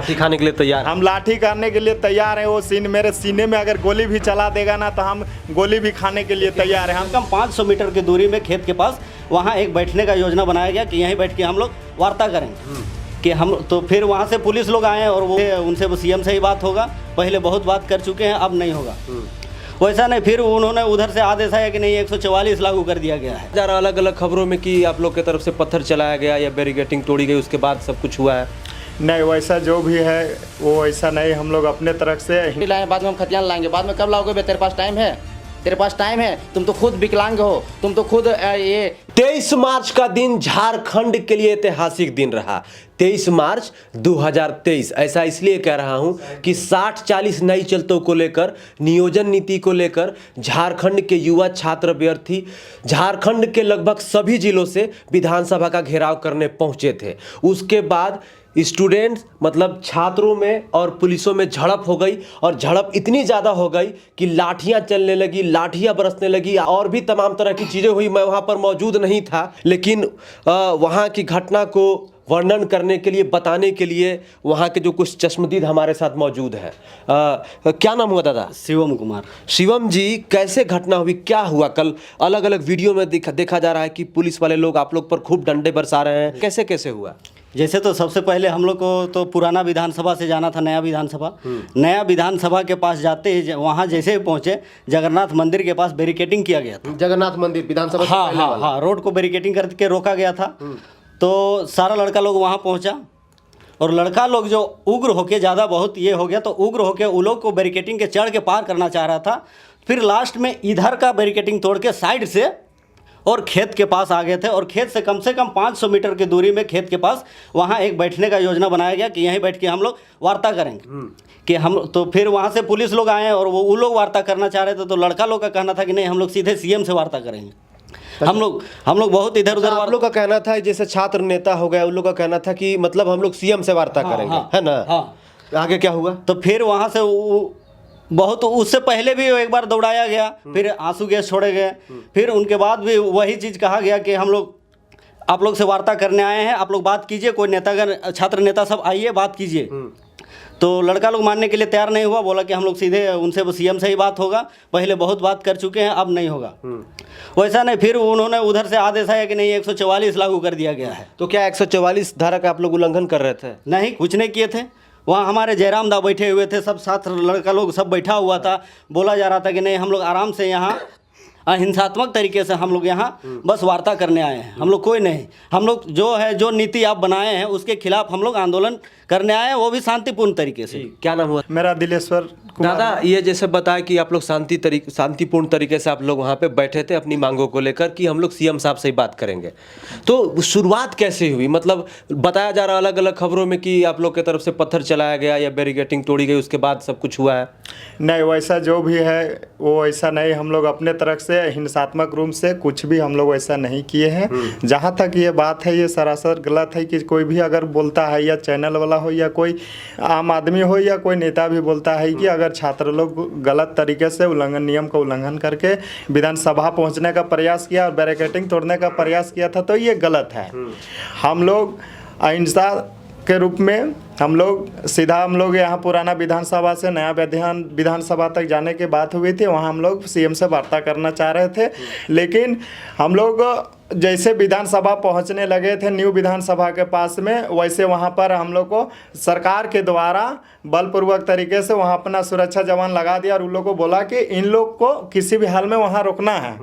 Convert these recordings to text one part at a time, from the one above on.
लाठी खाने के लिए तैयार, हम लाठी खाने के लिए तैयार हैं। वो मेरे सीने में अगर गोली भी चला देगा ना तो हम गोली भी खाने के लिए तैयार हैं। हम कम 500 मीटर की दूरी में खेत के पास वहाँ एक बैठने का योजना बनाया गया कि यहीं बैठ के हम लोग वार्ता करेंगे कि हम। तो फिर वहाँ से पुलिस लोग आए और वो उनसे वो सीएम से ही बात होगा, पहले बहुत बात कर चुके हैं, अब नहीं होगा वैसा नहीं। फिर उन्होंने उधर से आदेश आया कि नहीं 144 लागू कर दिया गया है। ज़रा अलग अलग खबरों में कि आप लोग की तरफ से पत्थर चलाया गया या बैरिकेटिंग तोड़ी गई, उसके बाद सब कुछ हुआ है। नहीं, वैसा जो भी है वो ऐसा नहीं। हम लोग अपने तरफ से लाएंगे, बाद में हम खतियान लाएंगे। बाद में कब लाओगे बे? तेरे पास टाइम है? तेरे पास टाइम है? तुम तो खुद विकलांग हो, तुम तो खुद ये 23 मार्च का दिन झारखंड के लिए ऐतिहासिक दिन रहा। 23 मार्च 2023। ऐसा इसलिए कह रहा हूं कि 60-40 नई चलतों को लेकर, नियोजन नीति को लेकर झारखंड के युवा छात्र अभ्यर्थी झारखंड के लगभग सभी जिलों से विधानसभा का घेराव करने पहुंचे थे। उसके बाद स्टूडेंट्स मतलब छात्रों में और पुलिसों में झड़प हो गई, और झड़प इतनी ज़्यादा हो गई कि लाठियां चलने लगी, लाठियां बरसने लगी, और भी तमाम तरह की चीज़ें हुई। मैं वहां पर मौजूद नहीं था, लेकिन वहां की घटना को वर्णन करने के लिए, बताने के लिए वहाँ के जो कुछ चश्मदीद हमारे साथ मौजूद है। क्या नाम हुआ दादा? शिवम कुमार। शिवम जी, कैसे घटना हुई, क्या हुआ? कल अलग अलग वीडियो में देखा जा रहा है कि पुलिस वाले लोग आप लोग पर खूब डंडे बरसा रहे हैं, कैसे कैसे हुआ? जैसे तो सबसे पहले हम लोग को तो पुराना विधानसभा से जाना था नया विधानसभा। नया विधानसभा के पास जाते ही वहाँ जैसे ही पहुँचे, जगन्नाथ मंदिर के पास बैरिकेटिंग किया गया था। जगन्नाथ मंदिर विधानसभा? हाँ, रोड को बैरिकेटिंग करके रोका गया था। तो सारा लड़का लोग वहाँ पहुँचा, और लड़का लोग जो उग्र होके ज़्यादा बहुत ये हो गया, तो उग्र होके वो लोग को बैरिकेटिंग के चढ़ के पार करना चाह रहा था। फिर लास्ट में इधर का बैरिकेटिंग तोड़ के साइड से और खेत के पास आ गए थे, और खेत से कम 500 मीटर की दूरी में खेत के पास वहाँ एक बैठने का योजना बनाया गया कि यहीं बैठ के हम लोग वार्ता करेंगे कि हम। तो फिर वहाँ से पुलिस लोग आए और वो लोग वार्ता करना चाह रहे थे, तो लड़का लोग का कहना था कि नहीं हम लोग सीधे सीएम से वार्ता करेंगे। हम लोग बहुत इधर उधर। आप लोग का कहना था जैसे छात्र नेता हो गया, उन लोग का कहना था कि मतलब हम लोग सीएम से वार्ता करेंगे, है ना? हाँ। आगे क्या हुआ? तो फिर वहाँ से बहुत, उससे पहले भी एक बार दौड़ाया गया, फिर आंसू गैस छोड़े गए, फिर उनके बाद भी वही चीज़ कहा गया कि हम लोग आप लोग से वार्ता करने आए हैं, आप लोग बात कीजिए, कोई नेतागण छात्र नेता सब आइए बात कीजिए। तो लड़का लोग मानने के लिए तैयार नहीं हुआ, बोला कि हम लोग सीधे उनसे वो सीएम से ही बात होगा, पहले बहुत बात कर चुके हैं, अब नहीं होगा वैसा नहीं। फिर उन्होंने उधर से आदेश आया कि नहीं 144 लागू कर दिया गया है। तो क्या 144 धारा का आप लोग उल्लंघन कर रहे थे? नहीं, कुछ नहीं किए थे। वहाँ हमारे जयराम दा बैठे हुए थे, सब साथ लड़का लोग सब बैठा हुआ था। बोला जा रहा था कि नहीं हम लोग आराम से यहाँ अहिंसात्मक तरीके से हम लोग यहाँ बस वार्ता करने आए हैं, हम लोग कोई नहीं। हम लोग जो नीति आप बनाए हैं उसके खिलाफ हम लोग आंदोलन करने आए हैं, वो भी शांतिपूर्ण तरीके से। क्या नाम हुआ? मेरा दिलेश्वर कुमार। दादा, ये जैसे बताया कि आप लोग शांतिपूर्ण तरीके से आप लोग वहाँ पे बैठे थे अपनी मांगों को लेकर कि हम लोग सीएम साहब से ही बात करेंगे, तो शुरुआत कैसे हुई? मतलब बताया जा रहा अलग अलग खबरों में कि आप लोग की तरफ से पत्थर चलाया गया या बैरिकेटिंग तोड़ी गई, उसके बाद सब कुछ हुआ है। नहीं, वैसा जो भी है वो ऐसा नहीं। हम लोग अपने तरफ से हिंसात्मक रूप से कुछ भी हम लोग वैसा नहीं किए हैं। जहाँ तक ये बात है ये सरासर गलत है कि कोई भी अगर बोलता है, या चैनल वाला हो या कोई आम आदमी हो या कोई नेता भी बोलता है कि अगर छात्र लोग गलत तरीके से नियम का उल्लंघन करके विधानसभा पहुंचने का प्रयास किया और बैरिकेटिंग तोड़ने का प्रयास किया था, तो ये गलत है। हम लोग अहिंसा के रूप में हम लोग यहाँ पुराना विधानसभा से नया विधानसभा तक जाने की बात हुई थी, वहाँ हम लोग सीएम से वार्ता करना चाह रहे थे। लेकिन हम लोग जैसे विधानसभा पहुँचने लगे थे न्यू विधानसभा के पास में, वैसे वहाँ पर हम लोग को सरकार के द्वारा बलपूर्वक तरीके से वहाँ अपना सुरक्षा जवान लगा दिया, और उन लोग को बोला कि इन लोग को किसी भी हाल में वहाँ रोकना है।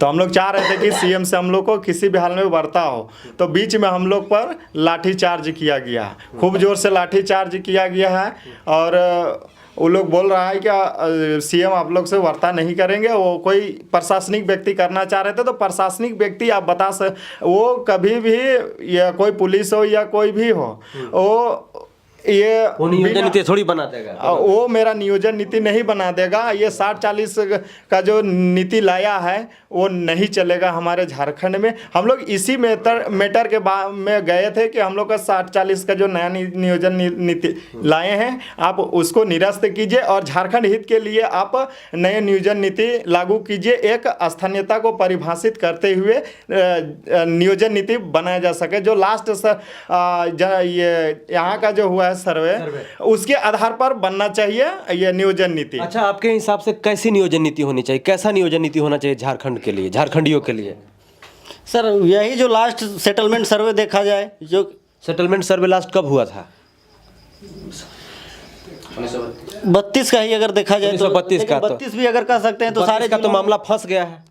तो हम लोग चाह रहे थे कि सीएम से हम लोग को किसी भी हाल में वार्ता हो, तो बीच में हम लोग पर लाठी चार्ज किया गया, खूब जोर से लाठी चार्ज किया गया है। और वो लोग बोल रहा है कि सीएम आप लोग से वार्ता नहीं करेंगे, वो कोई प्रशासनिक व्यक्ति करना चाह रहे थे। तो प्रशासनिक व्यक्ति आप बता वो कभी भी, या कोई पुलिस हो या कोई भी हो, वो नियोजन नीति थोड़ी बना देगा, वो मेरा नियोजन नीति नहीं बना देगा। ये 60-40 का जो नीति लाया है वो नहीं चलेगा हमारे झारखंड में। हम लोग इसी मैटर के में गए थे कि हम लोग का 60-40 का जो नया नियोजन नीति लाए हैं, आप उसको निरस्त कीजिए और झारखंड हित के लिए आप नए नियोजन नीति लागू कीजिए। एक स्थानीयता को परिभाषित करते हुए नियोजन नीति बनाया जा सके। जो लास्ट ये यहाँ का जो हुआ है है सर्वे, उसके आधार पर बनना चाहिए ये नियोजन नीति। अच्छा, आपके हिसाब से कैसी नियोजन नीति होनी चाहिए, कैसा नियोजन नीति होना चाहिए झारखंड के लिए, झारखंडियों के लिए? सर यही जो लास्ट सेटलमेंट सर्वे देखा जाए, जो सेटलमेंट सर्वे लास्ट कब हुआ था? 32 का ही अगर देखा जाए तो 1932 का तो- 32 भी अगर कह सकते हैं तो सारे का तो मामला फंस गया है।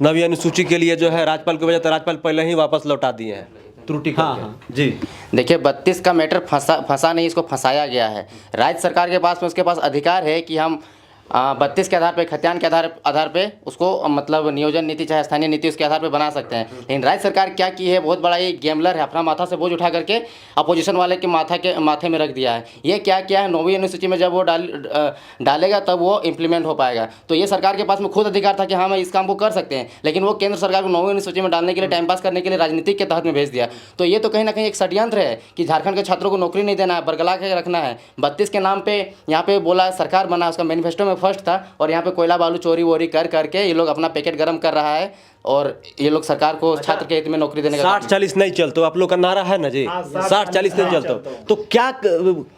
नवी अनुसूची के लिए जो है राज्यपाल की वजह से राज्यपाल पहले ही वापस लौटा दिए हैं त्रुटि करके। जी देखिए 32 का मैटर फंसा नहीं, इसको फंसाया गया है। राज्य सरकार के पास में उसके पास अधिकार है कि हम 32 के आधार पे, खतियान के आधार पे उसको मतलब नियोजन नीति चाहे स्थानीय नीति उसके आधार पे बना सकते हैं। लेकिन राज्य सरकार क्या की है, बहुत बड़ा ये गेमलर है, अपना माथा से बोझ उठा करके अपोजिशन वाले के माथे में रख दिया है। ये क्या किया है, 9वीं अनुसूची में जब वो डालेगा तब वो इम्प्लीमेंट हो पाएगा। तो ये सरकार के पास में खुद अधिकार था कि हाँ इस काम को कर सकते हैं, लेकिन वो केंद्र सरकार को 9वीं अनुसूची में डालने के लिए, टाइम पास करने के लिए राजनीतिक के तहत में भेज दिया। तो ये तो कहीं ना कहीं एक षड्यंत्र है कि झारखंड के छात्रों को नौकरी नहीं देना है, बरगला के रखना है। 32 के नाम पे यहाँ पे बोला सरकार बना, उसका मैनिफेस्टो में फर्स्ट था, और यहाँ पे कोयला बालू चोरी वोरी करके ये लोग अपना पैकेट गर्म कर रहा है और ये लोग सरकार को छात्र के हित में नौकरी देने का 60-40 नहीं चलते, आप लोग का नारा है ना जी, 60-40 नहीं चलते। तो क्या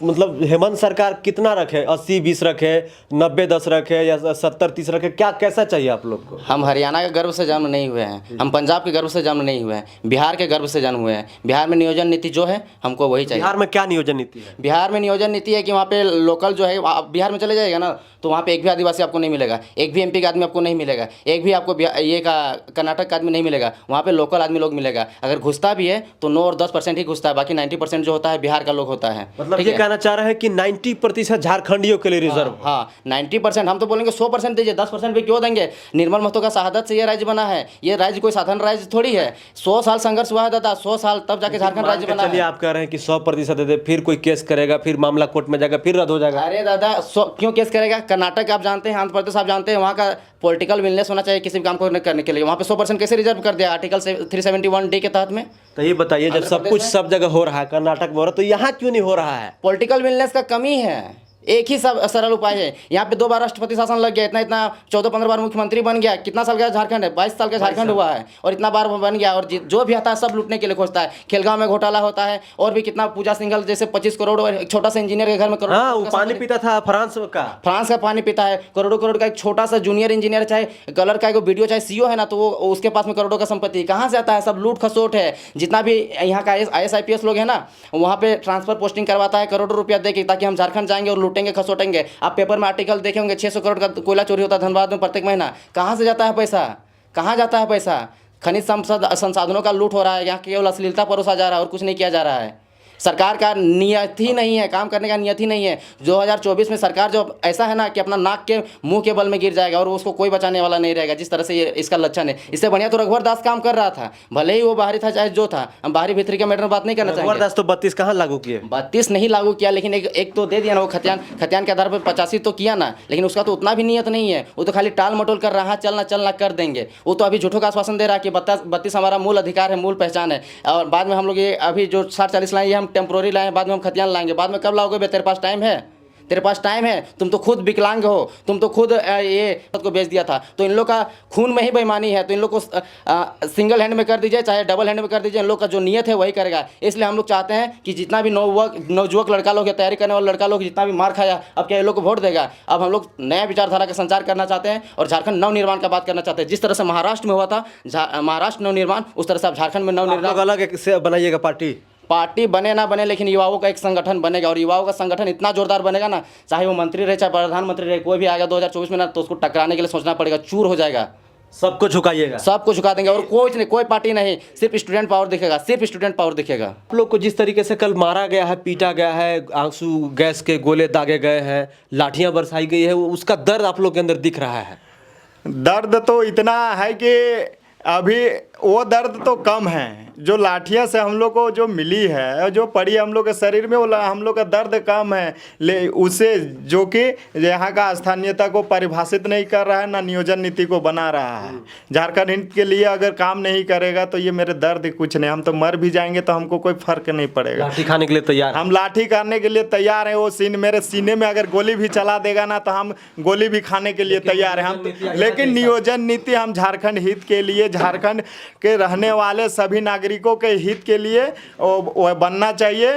मतलब हेमंत सरकार कितना रखे, 80-20 रखे, 90-10 रखे या 70-30 रखे, क्या कैसा चाहिए आप लोग को? हम हरियाणा के गर्व से जन्म नहीं हुए हैं, हम पंजाब के गर्व से जन्म नहीं हुए हैं, बिहार के गर्व से जन्म हुए हैं। बिहार में नियोजन नीति जो है हमको वही चाहिए। बिहार में क्या नियोजन नीति है? बिहार में नियोजन नीति है कि वहाँ पे लोकल जो है, आप बिहार में चले जाएगा ना तो वहाँ पे एक भी आदिवासी आपको नहीं मिलेगा, एक भी एमपी का आदमी आपको नहीं मिलेगा, एक भी आपको ये का कर्नाटक का आदमी नहीं मिलेगा। वहाँ पे लोकल आदमी लोग मिलेगा। अगर घुसता भी है तो 9 और 10% ही घुसता है, बाकी 90% जो होता है बिहार का लोग होता है। मतलब ये कहना चाह रहे हैं कि 90% झारखंडियों के लिए रिजर्व? हाँ 90%, हम तो बोलेंगे 100% दीजिए, 10% भी क्यों देंगे? निर्मल महतो का शहादत से ये राज्य बना है। ये राज्य कोई साधारण राज्य थोड़ी है। 100 साल संघर्ष हुआ है दादा, 100 साल तब जाके झारखंड राज्य बना चलिए है। आप कह रहे हैं कि 100% दे दे, फिर कोई केस करेगा, फिर मामला कोर्ट में जाएगा, फिर रद्द हो जाएगा। अरे दादा क्यों केस करेगा? कर्नाटक आप जानते हैं, आंध्र प्रदेश आप जानते हैं, वहाँ का पॉलिटिकल विलनेस होना चाहिए किसी भी काम को करने के लिए। वहाँ पे 100% कैसे रिजर्व कर दिया आर्टिकल 371D के तहत में? तो ये बताइए, जब सब कुछ सब जगह हो रहा है, कर्नाटक में हो रहा है, तो यहाँ क्यों नहीं हो रहा है? पॉलिटिकल विलनेस का कमी है। एक ही सब सरल उपाय है। यहाँ पे 2 बार राष्ट्रपति शासन लग गया, इतना 14-15 बार मुख्यमंत्री बन गया। कितना साल का झारखंड है? 22 साल का झारखंड हुआ है, और इतना बार बन गया। और जो भी आता है सब लूटने के लिए खोजता है। खेलगांव में घोटाला होता है, और भी कितना, पूजा सिंघल जैसे 25 करोड़, और एक छोटा सा इंजीनियर के घर में करोड़। हाँ, वो पानी पीता था फ्रांस का पानी पीता है। करोड़ों का एक छोटा सा जूनियर इंजीनियर, चाहे कलर का एक वीडियो, चाहे सीईओ है ना, तो वो उसके पास में करोड़ों का संपत्ति कहाँ से आता है? सब लूट खसोट है। जितना भी यहाँ का IAS IPS लोग है ना, वहाँ पे ट्रांसफर पोस्टिंग करवाता है करोड़ों रुपया दे के, ताकि हम झारखंड जाएंगे और लूटेंगे खसोटेंगे। आप पेपर में आर्टिकल देखे होंगे, 600 करोड़ का कोयला चोरी होता है धनबाद में प्रत्येक महीना। कहाँ से जाता है पैसा? कहाँ जाता है पैसा? खनिज संसाधनों का लूट हो रहा है। यहाँ केवल अश्लीलता परोसा जा रहा है और कुछ नहीं किया जा रहा है। सरकार का नियत ही नहीं है, काम करने का नियत ही नहीं है। 2024 में सरकार जो ऐसा है ना कि अपना नाक के मुंह के बल में गिर जाएगा, और उसको कोई बचाने वाला नहीं रहेगा, जिस तरह से ये इसका लक्षण है। इससे बढ़िया तो रघुवर दास काम कर रहा था, भले ही वो बाहरी था चाहे जो था। हम बाहरी भीतरी के मैटर में बात नहीं करना चाहेंगे। रघुवर दास तो 32 कहाँ लागू किए? 32 नहीं लागू किया, लेकिन एक तो दे दिया ना, वो खतियान के आधार पर 85 तो किया ना, लेकिन उसका तो उतना भी नियत नहीं है। वो तो खाली टाल मटोल कर रहा है, चलना कर देंगे। वो तो अभी झूठों का आश्वासन दे रहा है कि 32 हमारा मूल अधिकार है, मूल पहचान है। और बाद में हम लोग ये अभी जो 60-40 लाए, ये हम टेम्प्रोरी लाए, बाद में हम खतियान लाएंगे। बाद में कब लाओगे? तेरे पास टाइम है? तेरे पास टाइम है? तुम तो खुद विकलांग हो, तुम तो खुद ये को बेच दिया था। तो इन लोग का खून में ही बेईमानी है। तो इन लोग को सिंगल हैंड में कर दीजिए, चाहे डबल हैंड में कर दीजिए, इन लोग का जो नियत है वही करेगा। इसलिए हम लोग चाहते हैं कि जितना भी नवयुवक लड़का लोग या तैयारी करने वाला लड़का लोग जितना भी मार खाया, अब क्या ये लोग को वोट देगा? अब हम लोग नया विचारधारा का संचार करना चाहते हैं और झारखंड नवनिर्माण का बात करना चाहते हैं। जिस तरह से महाराष्ट्र में हुआ था महाराष्ट्र नवनिर्माण, उस तरह से आप झारखंड में नवनिर्माण अलग से बनाइएगा पार्टी बने ना बने, लेकिन युवाओं का एक संगठन बनेगा। और युवाओं का संगठन इतना जोरदार बनेगा ना, चाहे वो मंत्री रहे चाहे प्रधानमंत्री रहे, कोई भी आएगा 2024 में ना, तो उसको टकराने के लिए सोचना पड़ेगा, चूर हो जाएगा। सबको झुकाइएगा? सबको झुका देंगे। और कोई पार्टी नहीं, सिर्फ स्टूडेंट पावर दिखेगा, सिर्फ स्टूडेंट पावर दिखेगा। आप लोग को जिस तरीके से कल मारा गया है, पीटा गया है, आंसू गैस के गोले दागे गए हैं, लाठियां बरसाई गई है, उसका दर्द आप लोग के अंदर दिख रहा है? दर्द तो इतना है कि अभी वो दर्द तो कम है। जो लाठियाँ से हम लोग को जो मिली है, जो पड़ी हम लोग के शरीर में, वो हम लोग का दर्द कम है। ले उसे जो कि यहाँ का स्थानीयता को परिभाषित नहीं कर रहा है, ना नियोजन नीति को बना रहा है। झारखंड हित के लिए अगर काम नहीं करेगा तो ये मेरे दर्द कुछ नहीं। हम तो मर भी जाएंगे तो हमको कोई फर्क नहीं पड़ेगा। लाठी खाने के लिए तैयार? हम लाठी खाने के लिए तैयार हैं। वो मेरे सीने में अगर गोली भी चला देगा ना, तो हम गोली भी खाने के लिए तैयार हैं हम। लेकिन नियोजन नीति हम झारखंड हित के लिए, झारखंड के रहने वाले सभी नागरिकों के हित के लिए वो बनना चाहिए।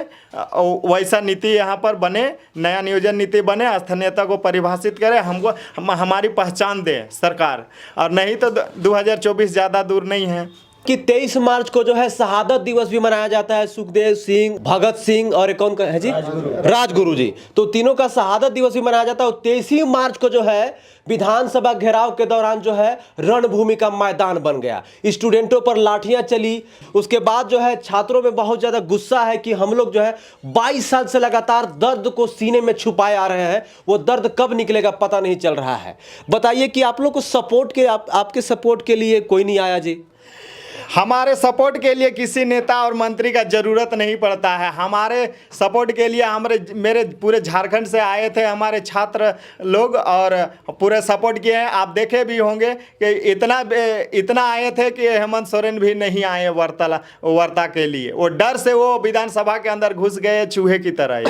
वैसा नीति यहाँ पर बने, नया नियोजन नीति बने, स्थानीयता को परिभाषित करे, हमारी पहचान दे सरकार, और नहीं तो 2024 ज़्यादा दूर नहीं है। कि 23 मार्च को जो है शहादत दिवस भी मनाया जाता है। सुखदेव सिंह, भगत सिंह और एक कौन का है जी, राजगुरु जी, तो तीनों का शहादत दिवस भी मनाया जाता है। 23 मार्च को जो है विधानसभा घेराव के दौरान जो है रणभूमि का मैदान बन गया, स्टूडेंटों पर लाठियां चली। उसके बाद जो है छात्रों में बहुत ज़्यादा गुस्सा है कि हम लोग जो है 22 साल से लगातार दर्द को सीने में छुपाए आ रहे हैं, वो दर्द कब निकलेगा पता नहीं चल रहा है। बताइए कि आप लोग को सपोर्ट के आपके सपोर्ट के लिए कोई नहीं आया जी? हमारे सपोर्ट के लिए किसी नेता और मंत्री का ज़रूरत नहीं पड़ता है। हमारे सपोर्ट के लिए मेरे पूरे झारखंड से आए थे हमारे छात्र लोग और पूरे सपोर्ट किए हैं। आप देखे भी होंगे कि इतना आए थे कि हेमंत सोरेन भी नहीं आए वार्ता के लिए। वो डर से वो विधानसभा के अंदर घुस गए चूहे की तरह।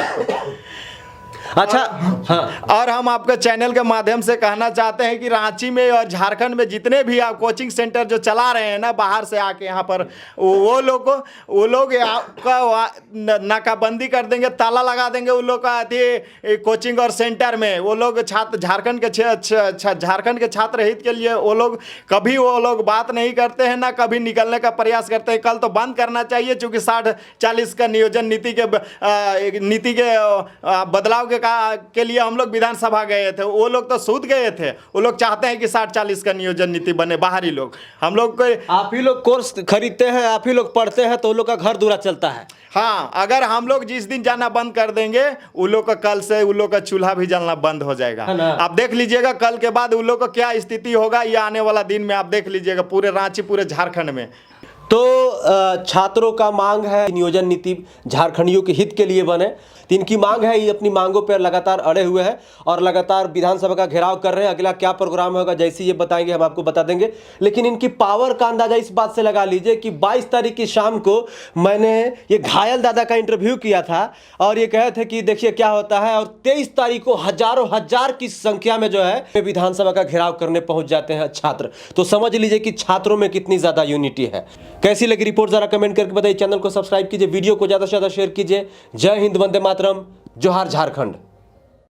अच्छा, हाँ, और हम आपके चैनल के माध्यम से कहना चाहते हैं कि रांची में और झारखंड में जितने भी आप कोचिंग सेंटर जो चला रहे हैं ना बाहर से आके यहाँ पर, वो लोग आपका नाकाबंदी कर देंगे, ताला लगा देंगे उन लोग का कोचिंग और सेंटर में। वो लोग झारखंड के छात्र हित के लिए वो लोग बात नहीं करते हैं, ना कभी निकलने का प्रयास करते हैं। कल तो बंद करना चाहिए, चूँकि 60-40 का नियोजन नीति के बदलाव के लिए हम लोग विधानसभा गए थे। वो लोग तो सूद गए थे। वो लोग चाहते हैं कि 60-40 का नियोजन नीति बने, बाहरी लोग। हम लोग को आप ही लोग कोर्स खरीदते हैं, आप ही लोग पढ़ते हैं, तो उन लोग का घर दूरा चलता है। हाँ, अगर हम लोग जिस दिन जाना बंद कर देंगे, उन लोग का कल से उन लोग का चूल्हा भी जलना बंद हो जाएगा। आप देख लीजिएगा कल के बाद उन लोग का क्या स्थिति होगा, या आने वाला दिन में आप देख लीजिएगा पूरे रांची, पूरे झारखंड में। तो छात्रों का मांग है नियोजन नीति झारखंडियों के हित के लिए बने। तो इनकी मांग है, ये अपनी मांगों पर लगातार अड़े हुए हैं और लगातार विधानसभा का घेराव कर रहे हैं। अगला क्या प्रोग्राम होगा जैसे ये बताएंगे हम आपको बता देंगे। लेकिन इनकी पावर का अंदाजा इस बात से लगा लीजिए कि 22 तारीख की शाम को मैंने ये घायल दादा का इंटरव्यू किया था और ये कहे थे कि देखिए क्या होता है, और 23 तारीख को हजारों हजार की संख्या में जो है विधानसभा का घेराव करने पहुंच जाते हैं छात्र। तो समझ लीजिए कि छात्रों में कितनी ज्यादा यूनिटी है। कैसी लगी रिपोर्ट जरा कमेंट करके बताइए। चैनल को सब्सक्राइब कीजिए, वीडियो को ज्यादा से ज्यादा शेयर कीजिए। जय हिंद, वंदे मातरम, जोहार झारखंड।